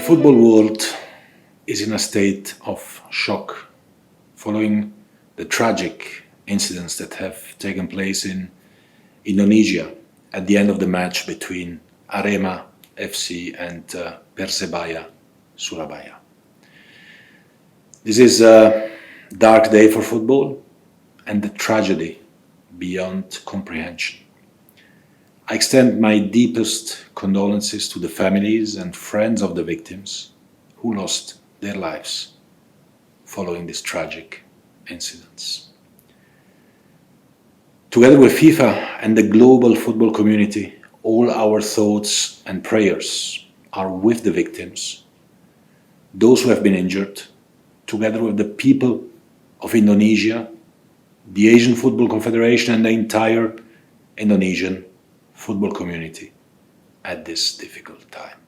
football world is in a state of shock following the tragic incidents that have taken place in Indonesia at the end of the match between Arema FC and Persebaya Surabaya. This is a dark day for football and a tragedy beyond comprehension. I extend my deepest condolences to the families and friends of the victims who lost their lives following these tragic incidents. Together with FIFA and the global football community, all our thoughts and prayers are with the victims, those who have been injured, together with the people of Indonesia, the Asian Football Confederation, and the entire Indonesian football community at this difficult time.